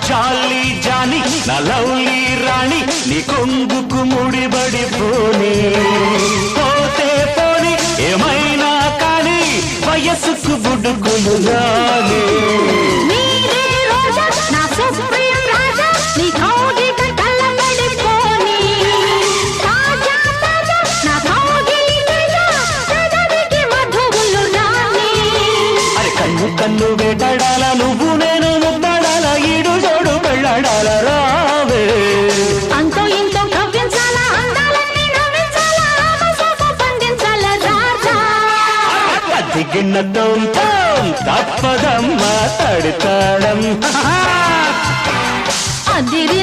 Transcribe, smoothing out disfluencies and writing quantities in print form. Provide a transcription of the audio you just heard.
జాలి జాని నా లవ్లీ రాణి నీ కొంగుకు ముడిబడి పోనీ పోతే పోని ఏమైనా కానీ వయసుకు బుడుగులు రాని కన్ను వేటాడాల నువ్వు నేను ముద్దాడాల ఈడు జోడు పెళ్ళాడాల రావే అంతో ఇంతో కవ్వించాలా అందాలన్నీ నవ్వించాలా ఆమసోపు పండించాలా రాజా దిగిన్నతో తప్పదమ్మా తడితాడం అదిరి